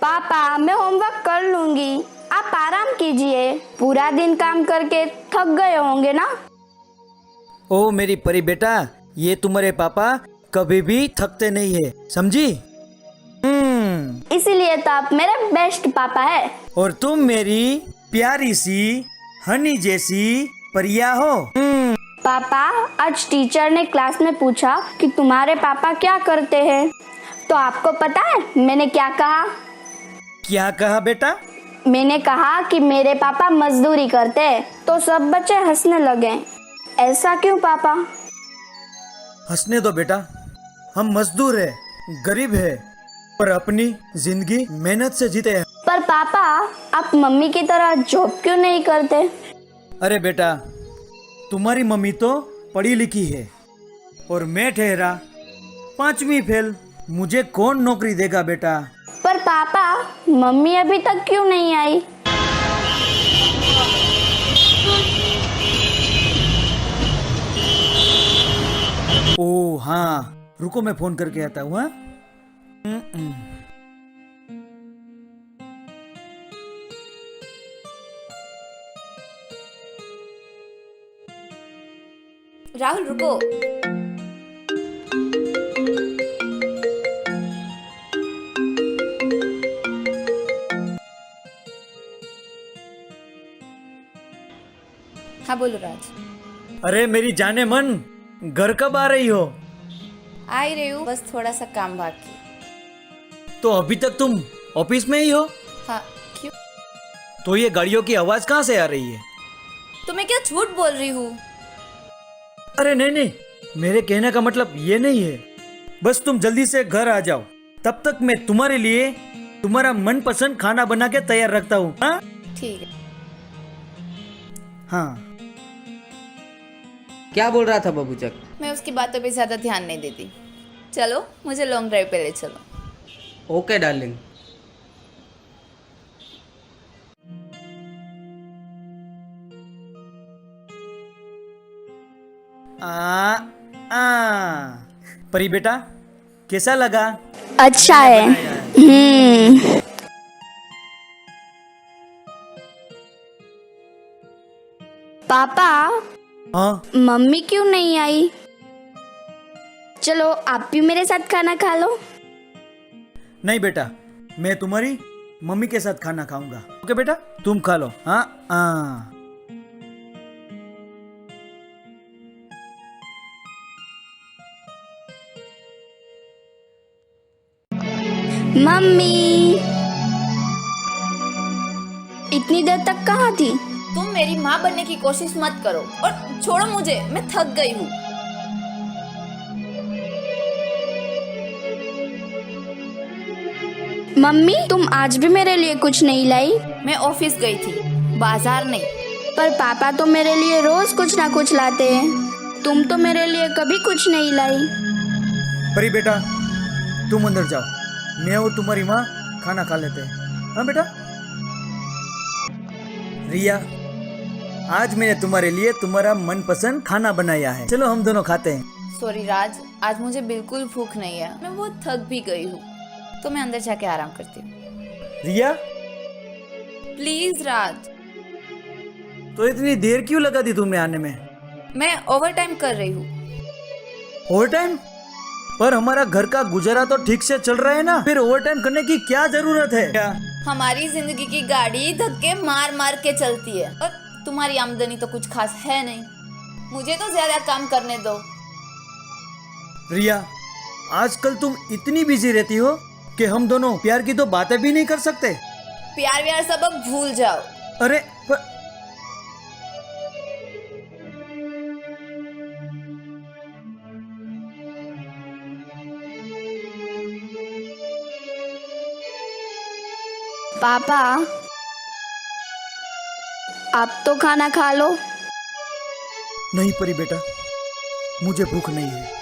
पापा मैं होमवर्क कर लूंगी, आप आराम कीजिए। पूरा दिन काम करके थक गए होंगे ना। ओ मेरी परी बेटा, ये तुम्हारे पापा कभी भी थकते नहीं है, समझी? इसीलिए तो आप मेरे बेस्ट पापा है। और तुम मेरी प्यारी सी हनी जैसी परिया हो। पापा आज टीचर ने क्लास में पूछा कि तुम्हारे पापा क्या करते हैं, तो आपको पता है मैंने क्या कहा? क्या कहा बेटा? मैंने कहा कि मेरे पापा मजदूरी करते हैं, तो सब बच्चे हंसने लगे। ऐसा क्यों पापा? हंसने दो बेटा, हम मजदूर है, गरीब है, पर अपनी जिंदगी मेहनत से जीते हैं। पर पापा आप मम्मी की तरह जॉब क्यों नहीं करते? अरे बेटा, तुम्हारी मम्मी तो पढ़ी लिखी है और मैं ठहरा 5वीं फेल। मुझे कौन नौकरी देगा बेटा? पर पापा मम्मी अभी तक क्यों नहीं आई? ओ हाँ, रुको मैं फोन करके आता हूँ। हाँ? राहुल रुको। हाँ बोलो राज। अरे मेरी जाने मन, घर कब आ रही हो? आ ही रही हूँ, बस थोड़ा सा काम बाकी। तो अभी तक तुम ऑफिस में ही हो? हाँ क्यों? तो ये गाड़ियों की आवाज कहाँ से आ रही है? तो मैं क्या झूठ बोल रही हूँ? अरे नहीं नहीं, मेरे कहने का मतलब ये नहीं है। बस तुम जल्दी से घर आ जाओ, तब तक मैं तुम्हारे लिए तुम्हारा मनपसंद खाना बना के तैयार रखता हूँ। हाँ ठीक है। हाँ। क्या बोल रहा था बबूचक? मैं उसकी बातों पे ज़्यादा ध्यान नहीं देती। चलो मुझे लॉन्ग ड्राइव पे ले चलो। Okay darling. आ परी बेटा, कैसा लगा? अच्छा है। पापा हाँ मम्मी क्यों नहीं आई? चलो आप भी मेरे साथ खाना खा लो। नहीं बेटा, मैं तुम्हारी मम्मी के साथ खाना खाऊंगा। ओके बेटा, तुम खा लो। हाँ हाँ। मम्मी इतनी देर तक कहाँ थी? तुम मेरी माँ बनने की कोशिश मत करो और छोड़ो मुझे, मैं थक गई हूँ। मम्मी तुम आज भी मेरे लिए कुछ नहीं लाई? मैं ऑफिस गई थी, बाजार नहीं। पर पापा तो मेरे लिए रोज कुछ ना कुछ लाते हैं, तुम तो मेरे लिए कभी कुछ नहीं लाई। परी बेटा, तुम अंदर जाओ, मैं और तुम्हारी माँ खाना खा लेते हैं। हाँ बेटा। रिया, आज मैंने तुम्हारे लिए तुम्हारा मनपसंद खाना बनाया है, चलो हम दोनों खाते हैं। सॉरी राज, आज मुझे बिल्कुल भूख नहीं है, मैं बहुत थक भी गई हूँ, तो मैं अंदर जाके आराम करती हूँ। रिया, प्लीज राज। तो इतनी देर क्यों लगा दी तुमने आने में? मैं ओवर टाइम कर रही हूँ। Over time? पर हमारा घर का गुजारा तो ठीक से चल रहा है ना, फिर ओवर टाइम करने की क्या जरूरत है? क्या? हमारी जिंदगी की गाड़ी धक्के मार मार के चलती है और तुम्हारी आमदनी तो कुछ खास है नहीं। मुझे तो ज्यादा काम करने दो। रिया, आजकल तुम इतनी बिजी रहती हो कि हम दोनों प्यार की तो बातें भी नहीं कर सकते। प्यार व्यार सब अब भूल जाओ। अरे पर... पापा आप तो खाना खा लो। नहीं परी बेटा, मुझे भूख नहीं है।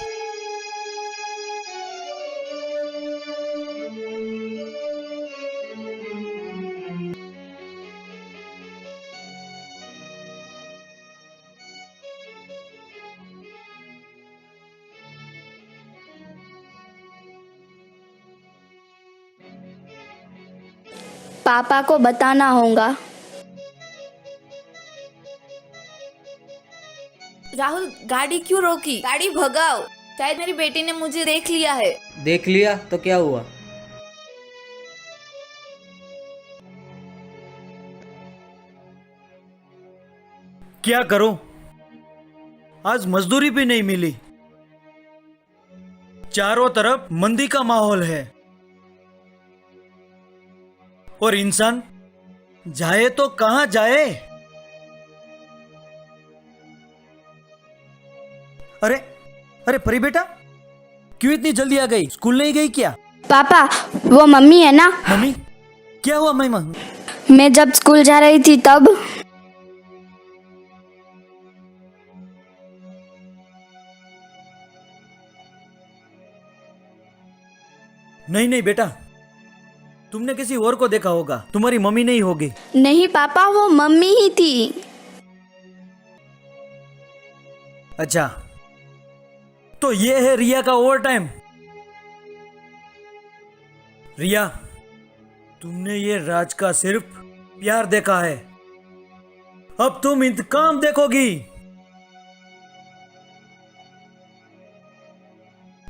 पापा को बताना होगा। राहुल, गाड़ी क्यों रोकी? गाड़ी भगाओ। शायद मेरी बेटी ने मुझे देख लिया है। देख लिया तो क्या हुआ? क्या करूं? आज मजदूरी भी नहीं मिली। चारों तरफ मंदी का माहौल है और इंसान जाए तो कहां जाए? अरे अरे परी बेटा, क्यों इतनी जल्दी आ गई? स्कूल नहीं गई क्या? पापा, वो मम्मी है ना, मम्मी, क्या हुआ महिमा? मैं जब स्कूल जा रही थी तब नहीं नहीं बेटा, तुमने किसी और को देखा होगा, तुम्हारी मम्मी नहीं होगी। नहीं पापा, वो मम्मी ही थी। अच्छा, तो ये है रिया का ओवर टाइम। रिया, तुमने ये राज का सिर्फ प्यार देखा है, अब तुम इंतकाम देखोगी।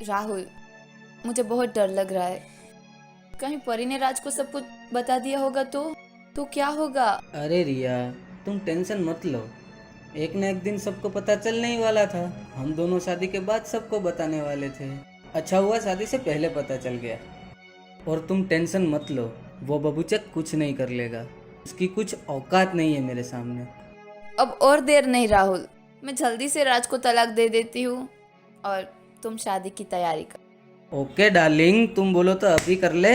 राहुल, मुझे बहुत डर लग रहा है। कहीं परी ने राज को सब कुछ बता दिया होगा तो क्या होगा? अरे रिया, तुम टेंशन मत लो, एक न एक दिन सबको पता चलने ही वाला था। हम दोनों शादी के बाद सबको बताने वाले थे। अच्छा हुआ शादी से पहले पता चल गया। और तुम टेंशन मत लो, वो बबूचक कुछ नहीं कर लेगा, उसकी कुछ औकात नहीं है मेरे सामने। अब और देर नहीं राहुल, मैं जल्दी से राज को तलाक दे देती हूँ और तुम शादी की तैयारी कर। ओके डार्लिंग, तुम बोलो तो अभी कर ले।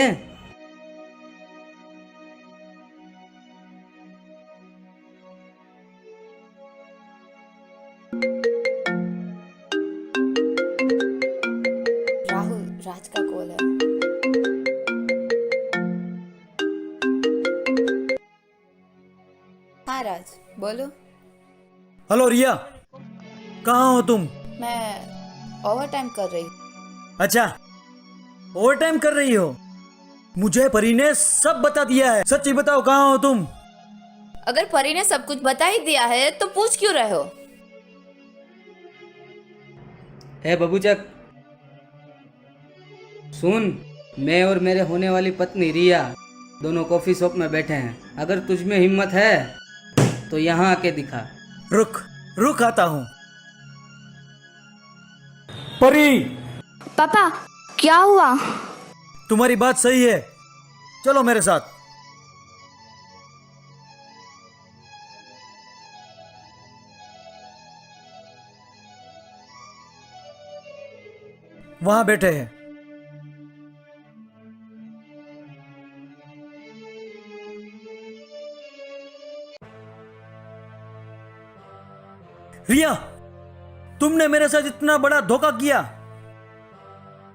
राहुल, राज का कॉल है। हाँ राज, बोलो। हेलो रिया, कहाँ हो तुम? मैं ओवर टाइम कर रही हूँ। अच्छा, ओवर टाइम कर रही हो? मुझे परी ने सब बता दिया है, सच्ची बताओ कहाँ हो तुम? अगर परी ने सब कुछ बता ही दिया है तो पूछ क्यों रहे हो? है बबूचक, सुन, मैं और मेरे होने वाली पत्नी रिया दोनों कॉफी शॉप में बैठे हैं। अगर तुझ में हिम्मत है तो यहाँ आके दिखा। रुक रुक आता हूँ। परी, पापा क्या हुआ? तुम्हारी बात सही है, चलो मेरे साथ। वहां बैठे हैं। रिया, तुमने मेरे साथ इतना बड़ा धोखा किया।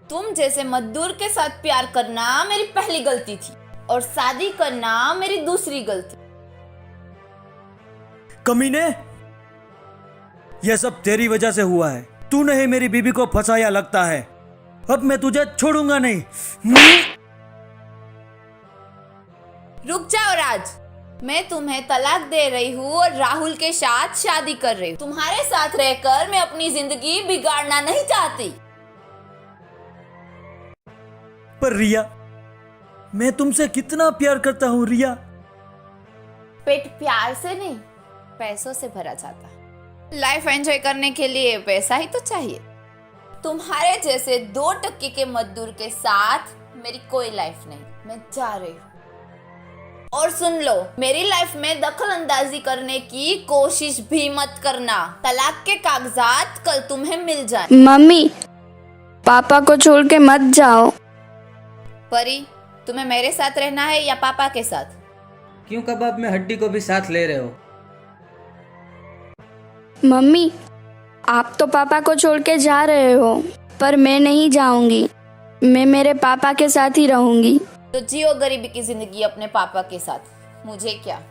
तुम जैसे मजदूर के साथ प्यार करना मेरी पहली गलती थी और शादी करना मेरी दूसरी गलती। कमीने, यह सब तेरी वजह से हुआ है। तूने ही मेरी बीबी को फंसाया लगता है। अब मैं तुझे छोड़ूंगा नहीं। रुक जाओ राज, मैं तुम्हें तलाक दे रही हूँ और राहुल के साथ शादी कर रही हूँ। तुम्हारे साथ रहकर मैं अपनी जिंदगी बिगाड़ना नहीं चाहती। पर रिया, मैं तुमसे कितना प्यार करता हूँ रिया। पेट प्यार से नहीं, पैसों से भरा जाता है। लाइफ एंजॉय करने के लिए पैसा ही तो चाहिए। तुम्हारे जैसे 2 के मजदूर के साथ मेरी कोई लाइफ नहीं। मैं जा रही हूँ। और सुन लो, मेरी लाइफ में दखल अंदाजी करने की कोशिश भी मत करना। तलाक के कागजात कल तुम्हें मिल जाए। मम्मी, पापा को छोड़ के मत जाओ। परी, तुम्हें मेरे साथ रहना है या पापा के साथ? क्यों कबाब में हड्डी को भी साथ ले रहे हो? मम्मी, आप तो पापा को छोड़ के जा रहे हो, पर मैं नहीं जाऊंगी। मैं मेरे पापा के साथ ही रहूंगी। तो जियो गरीबी की जिंदगी अपने पापा के साथ, मुझे क्या।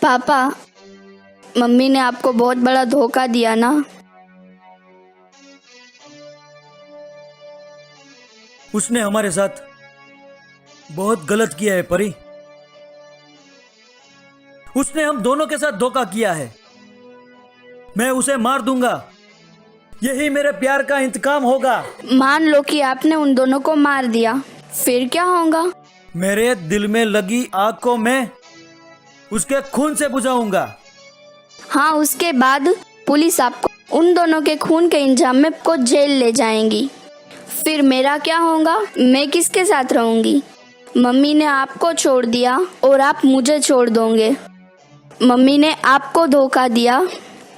पापा, मम्मी ने आपको बहुत बड़ा धोखा दिया ना। उसने हमारे साथ बहुत गलत किया है परी। उसने हम दोनों के साथ धोखा किया है। मैं उसे मार दूंगा। यही मेरे प्यार का इंतकाम होगा। मान लो कि आपने उन दोनों को मार दिया, फिर क्या होगा? मेरे दिल में लगी आग को मैं उसके खून से बुझाऊंगा। हाँ, उसके बाद पुलिस आपको उन दोनों के खून के इल्जाम में को जेल ले जाएंगी। फिर मेरा क्या होगा? मैं किसके साथ रहूंगी? मम्मी ने आपको छोड़ दिया और आप मुझे छोड़ दोगे। मम्मी ने आपको धोखा दिया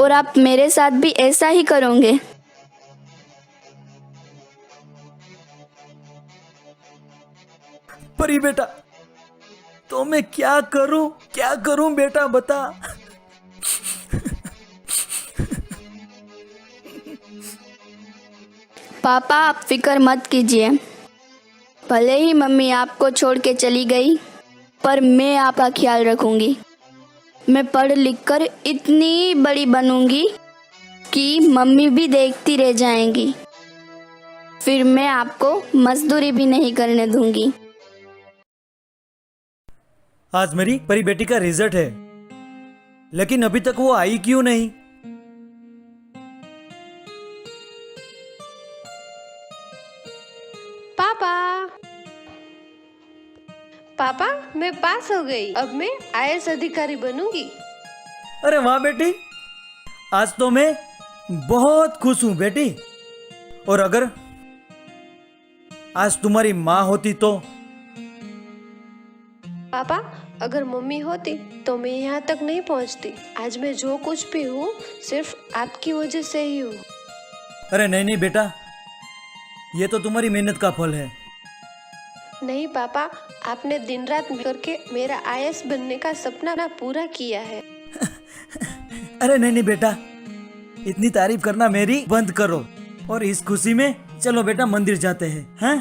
और आप मेरे साथ भी ऐसा ही करोगे। परी बेटा, तो मैं क्या करूं बेटा, बता। पापा, आप फिक्र मत कीजिए। भले ही मम्मी आपको छोड़ के चली गई, पर मैं आपका ख्याल रखूंगी। मैं पढ़ लिख कर इतनी बड़ी बनूंगी कि मम्मी भी देखती रह जाएंगी। फिर मैं आपको मजदूरी भी नहीं करने दूंगी। आज मेरी परी बेटी का रिजल्ट है, लेकिन अभी तक वो आई क्यों नहीं? पापा, मैं पास हो गई। अब मैं आईएएस अधिकारी बनूंगी। अरे वाह बेटी, आज तो मैं बहुत खुश हूं बेटी। और अगर आज तुम्हारी माँ होती तो? पापा, अगर मम्मी होती तो मैं यहाँ तक नहीं पहुँचती। आज मैं जो कुछ भी हूँ सिर्फ आपकी वजह से ही हूँ। अरे नहीं नहीं बेटा, ये तो तुम्हारी मेहनत का फल है। नहीं पापा, आपने दिन रात करके मेरा आईएएस बनने का सपना ना पूरा किया है। अरे नहीं नहीं बेटा, इतनी तारीफ करना मेरी बंद करो और इस खुशी में चलो बेटा मंदिर जाते हैं। हैं?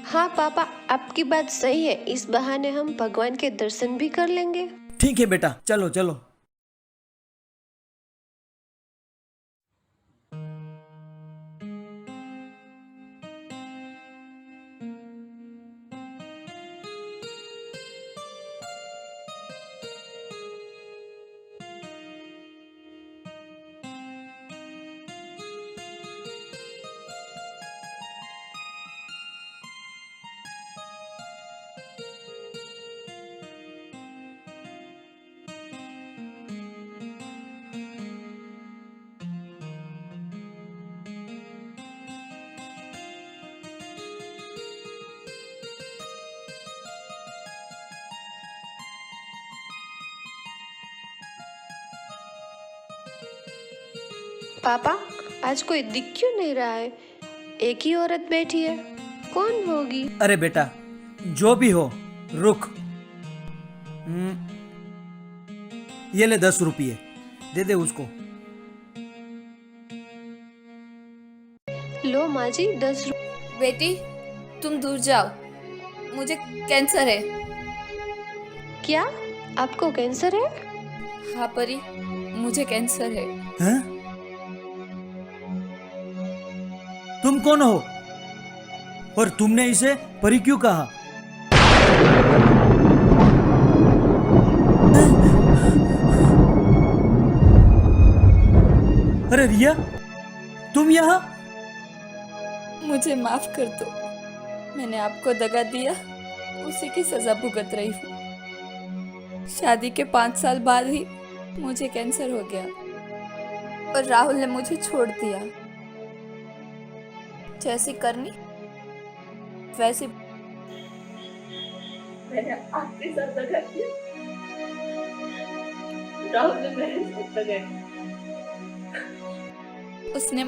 हाँ पापा, आपकी बात सही है। इस बहाने हम भगवान के दर्शन भी कर लेंगे। ठीक है बेटा, चलो चलो। पापा, आज कोई दिख क्यों नहीं रहा है? एक ही औरत बैठी है, कौन होगी? अरे बेटा, जो भी हो, रुक। ये ले 10 रुपये, दे दे उसको। लो माँ जी, 10 बेटी, तुम दूर जाओ, मुझे कैंसर है। क्या आपको कैंसर है? हाँ परी, मुझे कैंसर है। हैं? तुम कौन हो और तुमने इसे परी क्यों कहा? अरे रिया, तुम यहाँ? मुझे माफ कर दो, मैंने आपको दगा दिया, उसी की सजा भुगत रही हूँ। शादी के 5 साल बाद ही मुझे कैंसर हो गया और राहुल ने मुझे छोड़ दिया। जैसी करनी वैसी मैंने आपके साथ दगा किया। राहुल ने मेरे साथ दगा किया। उसने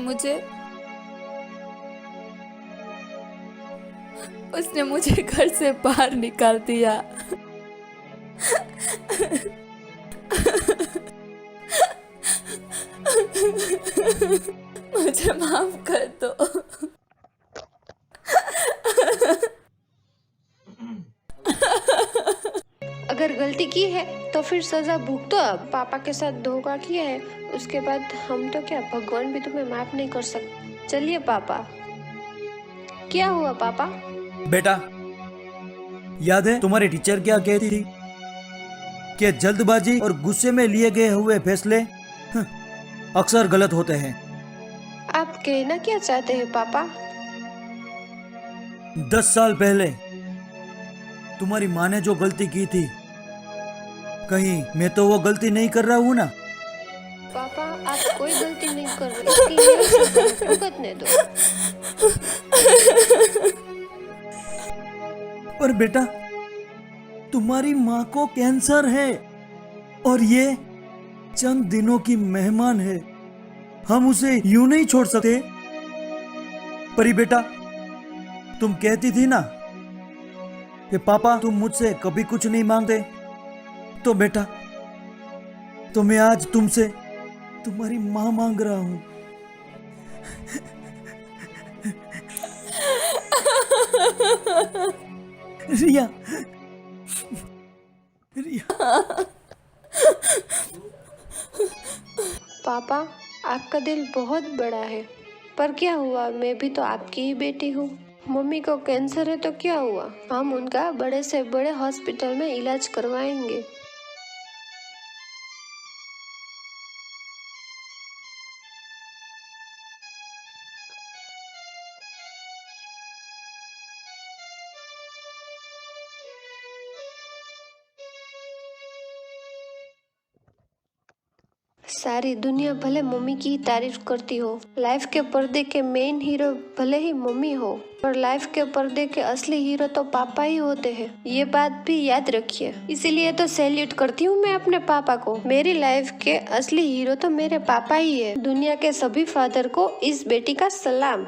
मुझे घर से बाहर निकाल दिया। मुझे माफ कर दो। अगर गलती की है तो फिर सजा भुगतो। अब पापा के साथ धोखा किया है, उसके बाद हम तो क्या, भगवान भी तुम्हें माफ नहीं कर सकते। चलिए पापा। क्या हुआ पापा? बेटा, याद है तुम्हारी टीचर क्या कहती थी कि जल्दबाजी और गुस्से में लिए गए हुए फैसले अक्सर गलत होते हैं। आप कहना क्या चाहते हैं पापा? 10 साल पहले तुम्हारी माँ ने जो गलती की थी, कहीं मैं तो वो गलती नहीं कर रहा हूँ ना? पापा आप कोई गलती नहीं कर रहे, इसकी मेरी सजा भुगतने दो। पर बेटा, तुम्हारी माँ को कैंसर है और ये चंद दिनों की मेहमान है, हम उसे यूं नहीं छोड़ सकते। परी बेटा, तुम कहती थी ना कि पापा तुम मुझसे कभी कुछ नहीं मांगते, तो बेटा तो मैं आज तुमसे तुम्हारी माँ मांग रहा हूं। रिया, रिया। पापा आपका दिल बहुत बड़ा है, पर क्या हुआ, मैं भी तो आपकी ही बेटी हूँ। मम्मी को कैंसर है तो क्या हुआ, हम उनका बड़े से बड़े हॉस्पिटल में इलाज करवाएंगे। सारी दुनिया भले मम्मी की तारीफ करती हो, लाइफ के पर्दे के मेन हीरो भले ही मम्मी हो, पर लाइफ के पर्दे के असली हीरो तो पापा ही होते हैं, ये बात भी याद रखिए। इसीलिए तो सैल्यूट करती हूँ मैं अपने पापा को। मेरी लाइफ के असली हीरो तो मेरे पापा ही है। दुनिया के सभी फादर को इस बेटी का सलाम।